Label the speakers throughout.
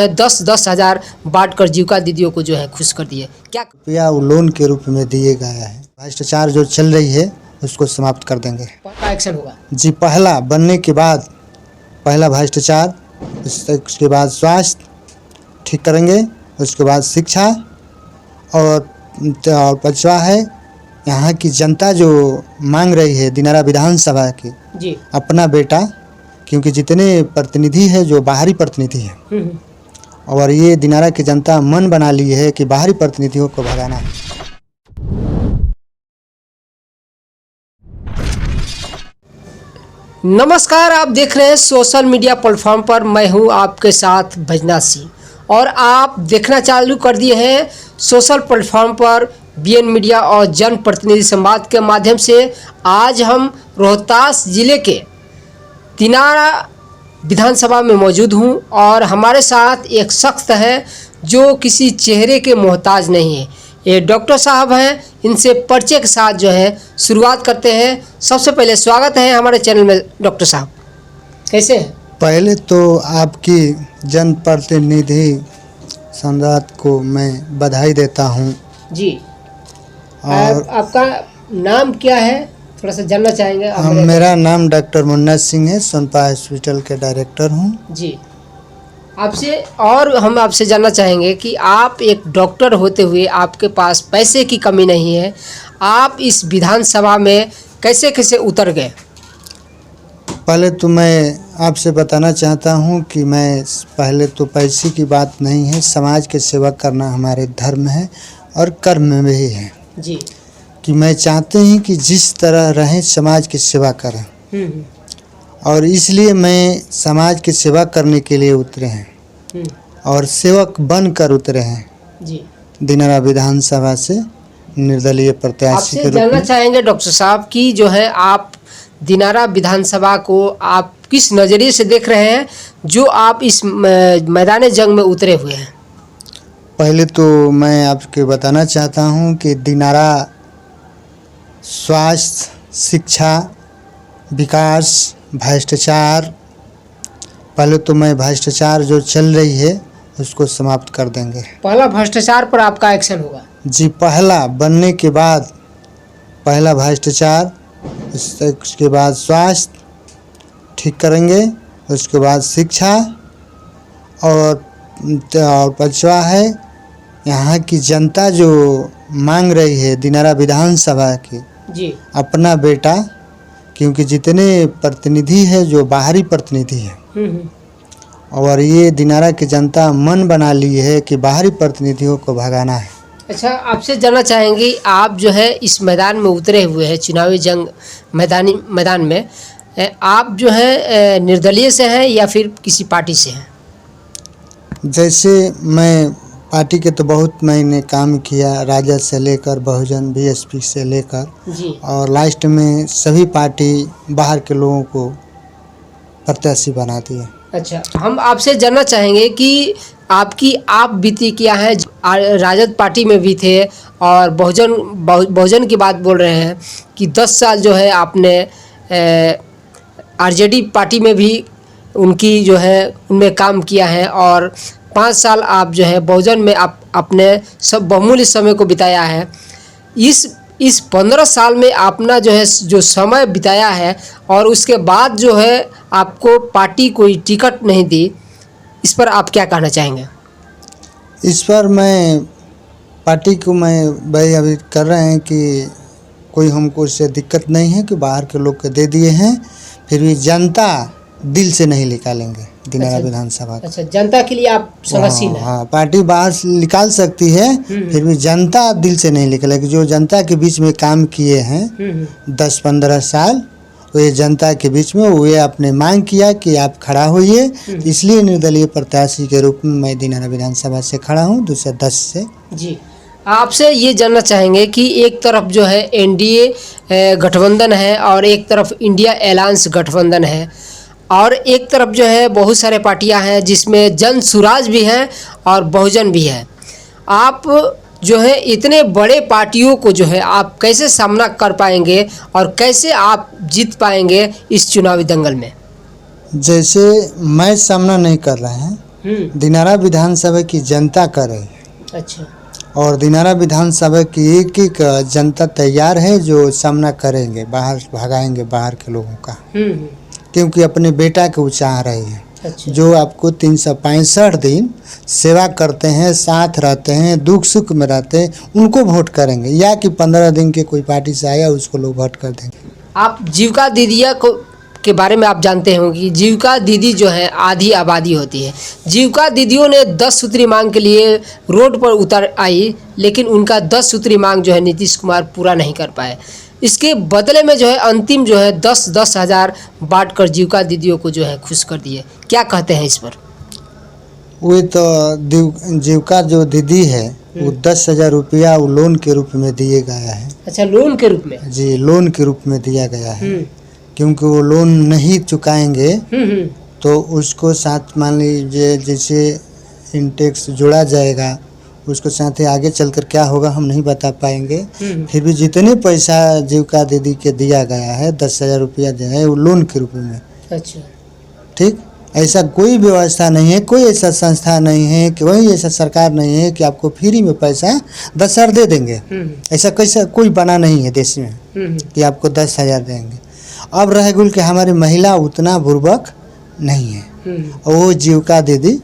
Speaker 1: है 10-10 हज़ार बांट कर जीविका दीदियों को जो है खुश कर दिए। क्या
Speaker 2: रुपया लोन के रूप में दिए गए हैं। भ्रष्टाचार जो चल रही है उसको समाप्त कर देंगे।
Speaker 1: पक्का एक्शन होगा
Speaker 2: जी, पहला बनने के बाद पहला भ्रष्टाचार, उसके बाद स्वास्थ्य ठीक करेंगे, उसके बाद शिक्षा और पांचवा है यहाँ की जनता जो मांग रही है दिनारा विधानसभा की
Speaker 1: जी।
Speaker 2: अपना बेटा, क्योंकि जितने प्रतिनिधि है जो बाहरी प्रतिनिधि है और ये दिनारा की जनता मन बना ली है कि बाहरी प्रतिनिधियों को भगाना है।
Speaker 1: नमस्कार, आप देख रहे हैं सोशल मीडिया प्लेटफॉर्म पर। मैं हूं आपके साथ भजना सिंह और आप देखना चालू कर दिए हैं सोशल प्लेटफॉर्म पर बीएन मीडिया और जन प्रतिनिधि संवाद के माध्यम से। आज हम रोहतास जिले के दिनारा विधानसभा में मौजूद हूं और हमारे साथ एक शख्स है जो किसी चेहरे के मोहताज नहीं है। ये डॉक्टर साहब हैं। इनसे परिचय के साथ जो है शुरुआत करते हैं। सबसे पहले स्वागत है हमारे चैनल में डॉक्टर साहब, कैसे हैं?
Speaker 2: पहले तो आपकी जनप्रतिनिधि संवाद को मैं बधाई देता हूं
Speaker 1: जी।
Speaker 2: और
Speaker 1: आपका नाम क्या है, थोड़ा सा जानना चाहेंगे आप?
Speaker 2: मेरा नाम डॉक्टर मुन्ना सिंह है, सोनपा हॉस्पिटल के डायरेक्टर हूं
Speaker 1: जी। हम आपसे जानना चाहेंगे कि आप एक डॉक्टर होते हुए आपके पास पैसे की कमी नहीं है, आप इस विधानसभा में कैसे कैसे उतर गए?
Speaker 2: पहले तो मैं आपसे बताना चाहता हूं कि मैं पहले तो पैसे की बात नहीं है, समाज के सेवा करना हमारे धर्म है और कर्म में भी है
Speaker 1: जी।
Speaker 2: कि मैं चाहते हैं कि जिस तरह रहें समाज की सेवा करें और इसलिए मैं समाज की सेवा करने के लिए उतरे हैं और सेवक बनकर उतरे हैं
Speaker 1: जी।
Speaker 2: दिनारा विधानसभा से निर्दलीय प्रत्याशी के रूप
Speaker 1: जानना
Speaker 2: में।
Speaker 1: चाहेंगे डॉक्टर साहब कि जो है आप दिनारा विधानसभा को आप किस नज़रिए से देख रहे हैं जो आप इस मैदान जंग में उतरे हुए हैं?
Speaker 2: पहले तो मैं आपको बताना चाहता हूं कि दिनारा स्वास्थ्य, शिक्षा, विकास, भ्रष्टाचार, पहले तो मैं भ्रष्टाचार जो चल रही है उसको समाप्त कर देंगे।
Speaker 1: पहला भ्रष्टाचार पर आपका एक्शन होगा?
Speaker 2: जी, पहला बनने के बाद पहला भ्रष्टाचार, उसके बाद स्वास्थ्य ठीक करेंगे, उसके बाद शिक्षा और पांचवा है यहाँ की जनता जो मांग रही है दिनारा विधानसभा की
Speaker 1: जी
Speaker 2: अपना बेटा, क्योंकि जितने प्रतिनिधि है जो बाहरी प्रतिनिधि है और ये दिनारा की जनता मन बना ली है कि बाहरी प्रतिनिधियों को भगाना है।
Speaker 1: अच्छा, आपसे जानना चाहेंगे, आप जो है इस मैदान में उतरे हुए हैं चुनावी जंग मैदान में, आप जो है निर्दलीय से हैं या फिर किसी पार्टी से हैं?
Speaker 2: जैसे मैं पार्टी के तो बहुत मैंने काम किया, राजद से लेकर बहुजन, बीएसपी से लेकर
Speaker 1: जी।
Speaker 2: और लास्ट में सभी पार्टी बाहर के लोगों को प्रत्याशी बनाती है।
Speaker 1: अच्छा, हम आपसे जानना चाहेंगे कि आपकी आप बीती क्या है? राजद पार्टी में भी थे और बहुजन की बात बोल रहे हैं कि 10 साल जो है आपने आरजेडी पार्टी में भी उनकी जो है उनमें काम किया है और 5 साल आप जो है बहुजन में आप अपने सब बहुमूल्य समय को बिताया है। इस 15 साल में आपने जो है जो समय बिताया है और उसके बाद जो है आपको पार्टी कोई टिकट नहीं दी, इस पर आप क्या कहना चाहेंगे?
Speaker 2: इस पर मैं पार्टी को मैं भाई अभी कर रहे हैं कि कोई हमको इससे दिक्कत नहीं है कि बाहर के लोग को दे दिए हैं, फिर भी जनता दिल से नहीं निकालेंगे दिनारा विधानसभा।
Speaker 1: अच्छा, जनता के लिए आप संघर्षशील हैं?
Speaker 2: हाँ, पार्टी बाहर से निकाल सकती है फिर भी जनता दिल से नहीं निकलेगी। जो जनता के बीच में काम किए हैं 10-15 साल, वो ये जनता के बीच में वो आपने मांग किया कि आप खड़ा होइए, इसलिए निर्दलीय प्रत्याशी के रूप में मैं दिनारा विधानसभा से खड़ा हूँ 2010 से।
Speaker 1: जी, आपसे ये जानना चाहेंगे कि एक तरफ जो है एनडीए गठबंधन है और एक तरफ इंडिया अलायंस गठबंधन है और एक तरफ जो है बहुत सारे पार्टियां हैं जिसमें जन सुराज भी हैं और बहुजन भी है। आप जो है इतने बड़े पार्टियों को जो है आप कैसे सामना कर पाएंगे और कैसे आप जीत पाएंगे इस चुनावी दंगल में?
Speaker 2: जैसे मैं सामना नहीं कर रहे हैं, दिनारा विधानसभा की जनता कर रही है।
Speaker 1: अच्छा।
Speaker 2: और दिनारा विधानसभा की एक एक जनता तैयार है जो सामना करेंगे, बाहर भगाएंगे बाहर के लोगों का, क्योंकि अपने बेटा को वो चाह रही है।
Speaker 1: अच्छा।
Speaker 2: जो आपको 365 दिन सेवा करते हैं, साथ रहते हैं, दुख सुख में रहते हैं, उनको वोट करेंगे, या कि 15 दिन के कोई पार्टी से आया उसको लोग वोट कर देंगे।
Speaker 1: आप जीविका दीदिया को के बारे में आप जानते होंगे कि जीविका दीदी जो है आधी आबादी होती है। जीविका दीदियों ने 10 सूत्री मांग के लिए रोड पर उतर आई, लेकिन उनका 10 सूत्री मांग जो है नीतीश कुमार पूरा नहीं कर पाए। इसके बदले में जो है अंतिम जो है 10-10 हज़ार बांट कर जीविका दीदियों को जो है खुश कर दिए। क्या कहते हैं इस पर?
Speaker 2: वो तो जीविका जो दीदी है वो 10,000 रुपया वो लोन के रूप में दिए गया है।
Speaker 1: अच्छा, लोन के रूप में?
Speaker 2: जी, लोन के रूप में दिया गया है, क्योंकि वो लोन नहीं चुकाएंगे तो उसको साथ मान लीजिए जैसे इंटेक्स जोड़ा जाएगा, उसको साथ ही आगे चलकर क्या होगा हम नहीं बता पाएंगे। फिर भी जितने पैसा जीविका दीदी के दिया गया है 10,000 रुपया जो है वो लोन के रूप में।
Speaker 1: अच्छा।
Speaker 2: ठीक, ऐसा कोई व्यवस्था नहीं है, कोई ऐसा संस्था नहीं है, कोई ऐसा सरकार नहीं है कि आपको फ्री में पैसा 10,000 दे देंगे। ऐसा कैसा कोई बना नहीं है देश में कि आपको 10,000 देंगे। अब रह गुल के हमारी महिला उतना बुर्बक नहीं है, और वो जीविका दीदी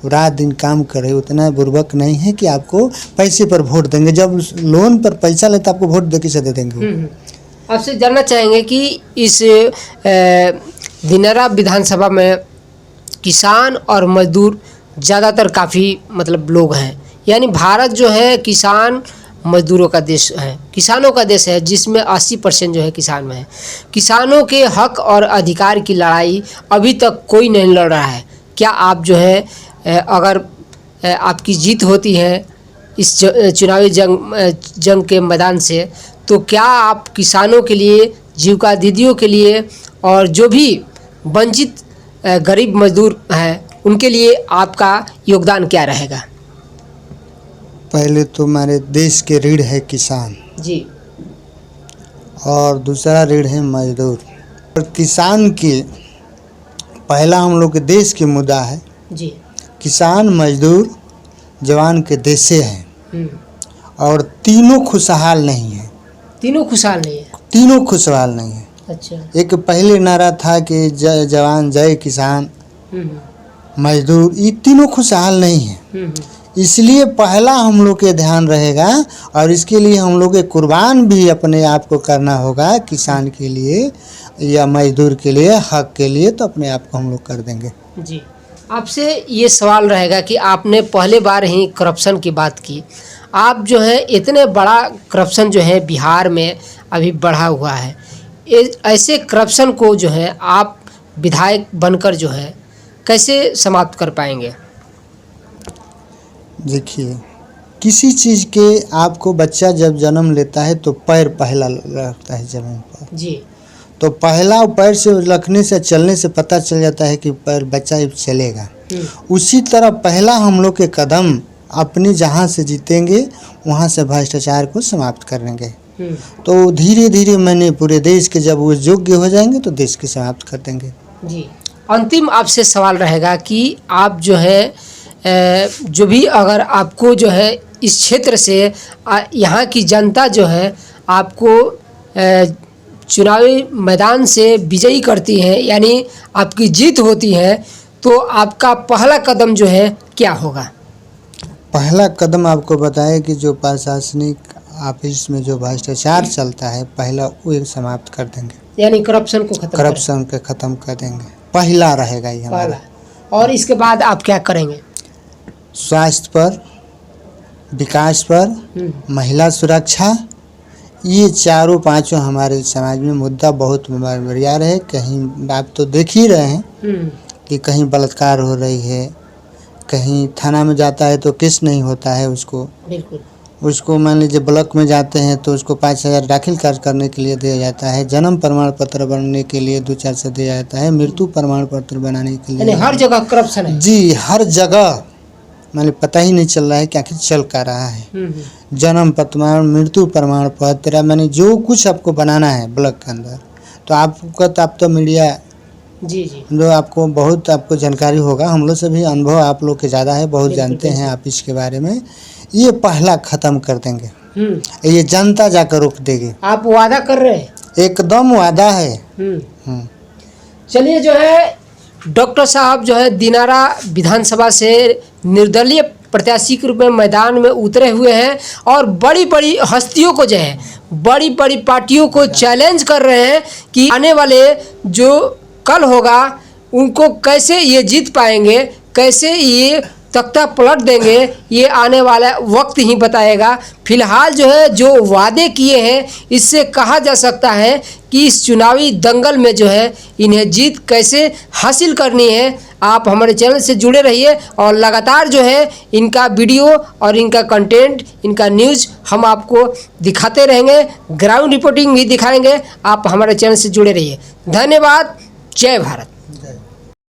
Speaker 2: रात दिन काम करे उतना बुर्बक नहीं है कि आपको पैसे पर वोट देंगे। जब लोन पर पैसा लेते आपको वोट दे किसे दे देंगे?
Speaker 1: आपसे जानना चाहेंगे कि इस दिनारा विधानसभा में किसान और मजदूर ज़्यादातर काफ़ी मतलब लोग हैं, यानी भारत जो है किसान मजदूरों का देश है, किसानों का देश है, जिसमें 80% जो है किसान में है। किसानों के हक और अधिकार की लड़ाई अभी तक कोई नहीं लड़ रहा है। क्या आप जो है अगर आपकी जीत होती है इस चुनावी जंग के मैदान से, तो क्या आप किसानों के लिए, जीविका दीदियों के लिए और जो भी वंचित गरीब मजदूर हैं उनके लिए आपका योगदान क्या रहेगा?
Speaker 2: पहले तो हमारे देश के रीढ़ है किसान
Speaker 1: जी,
Speaker 2: और दूसरा रीढ़ है मजदूर। और किसान के पहला हम लोग के देश की मुद्दा है
Speaker 1: जी।
Speaker 2: किसान मजदूर जवान के देश से हैं, और तीनों खुशहाल नहीं है।
Speaker 1: तीनों खुशहाल नहीं है? तीनों
Speaker 2: खुशहाल नहीं है।
Speaker 1: अच्छा।
Speaker 2: एक पहले नारा था कि जय जवान जय किसान मजदूर, ये तीनों खुशहाल नहीं है। इसलिए पहला हम लोग के ध्यान रहेगा, और इसके लिए हम लोग कुर्बान भी अपने आप को करना होगा किसान के लिए या मजदूर के लिए, हक के लिए, तो अपने आप को हम लोग कर देंगे।
Speaker 1: जी, आपसे ये सवाल रहेगा कि आपने पहले बार ही करप्शन की बात की। आप जो है इतने बड़ा करप्शन जो है बिहार में अभी बढ़ा हुआ है, ऐसे करप्शन को जो है आप विधायक बनकर जो है कैसे समाप्त कर पाएंगे?
Speaker 2: देखिए, किसी चीज़ के आपको बच्चा जब जन्म लेता है तो पैर पहला रखता है ज़मीन पर
Speaker 1: जी,
Speaker 2: तो पहला पैर से रखने से, चलने से पता चल जाता है कि पैर बच्चा चलेगा। उसी तरह पहला हम लोग के कदम अपने जहाँ से जीतेंगे वहाँ से भ्रष्टाचार को समाप्त करेंगे। तो धीरे धीरे मैंने पूरे देश के जब वो योग्य हो जाएंगे तो देश के समाप्त कर देंगे।
Speaker 1: जी, अंतिम आपसे सवाल रहेगा कि आप जो है जो भी अगर आपको जो है इस क्षेत्र से यहाँ की जनता जो है आपको चुनावी मैदान से विजयी करती है, यानी आपकी जीत होती है, तो आपका पहला कदम जो है क्या होगा?
Speaker 2: पहला कदम आपको बताए कि जो प्रशासनिक ऑफिस में जो भ्रष्टाचार चलता है पहला वो एक समाप्त कर देंगे,
Speaker 1: यानी करप्शन को
Speaker 2: खत्म कर देंगे। पहला रहेगा ये हमारा।
Speaker 1: और इसके बाद आप क्या करेंगे?
Speaker 2: स्वास्थ्य पर, विकास पर, महिला सुरक्षा, ये चारों पांचों हमारे समाज में मुद्दा बहुत बढ़िया रहे। कहीं आप तो देख ही रहे हैं कि कहीं बलात्कार हो रही है, कहीं थाना में जाता है तो केस नहीं होता है उसको।
Speaker 1: बिल्कुल।
Speaker 2: उसको मान लीजिए ब्लॉक में जाते हैं तो उसको 5,000 दाखिल करने के लिए दिया जाता है, जन्म प्रमाण पत्र बनने के लिए 2-400 दिया जाता है, मृत्यु प्रमाण पत्र बनाने के लिए,
Speaker 1: हर जगह करप्शन है।
Speaker 2: जी, हर जगह मैंने पता ही नहीं चल रहा है कि आखिर चल क्या रहा है। जन्म प्रमाण, मृत्यु प्रमाण पत्र, मैंने जो कुछ आपको बनाना है ब्लॉक के अंदर, तो आपका तो आप तो मीडिया
Speaker 1: जी जी
Speaker 2: जो आपको बहुत आपको जानकारी होगा, हम लोग से भी अनुभव आप लोग के ज़्यादा है, बहुत
Speaker 1: बिल्कुल,
Speaker 2: जानते हैं आप इसके बारे में। ये पहला ख़त्म कर देंगे, ये जनता जाकर रोक देगी।
Speaker 1: आप वादा कर रहे हैं?
Speaker 2: एकदम वादा है।
Speaker 1: चलिए, जो है डॉक्टर साहब जो है दिनारा विधानसभा से निर्दलीय प्रत्याशी के रूप में मैदान में उतरे हुए हैं और बड़ी बड़ी हस्तियों को जो है, बड़ी बड़ी पार्टियों को चैलेंज कर रहे हैं कि आने वाले जो कल होगा उनको कैसे ये जीत पाएंगे, कैसे ये तख्ता पलट देंगे, ये आने वाला वक्त ही बताएगा। फिलहाल जो है जो वादे किए हैं, इससे कहा जा सकता है कि इस चुनावी दंगल में जो है इन्हें जीत कैसे हासिल करनी है। आप हमारे चैनल से जुड़े रहिए और लगातार जो है इनका वीडियो और इनका कंटेंट, इनका न्यूज़ हम आपको दिखाते रहेंगे, ग्राउंड रिपोर्टिंग भी दिखाएंगे। आप हमारे चैनल से जुड़े रहिए। धन्यवाद। जय भारत।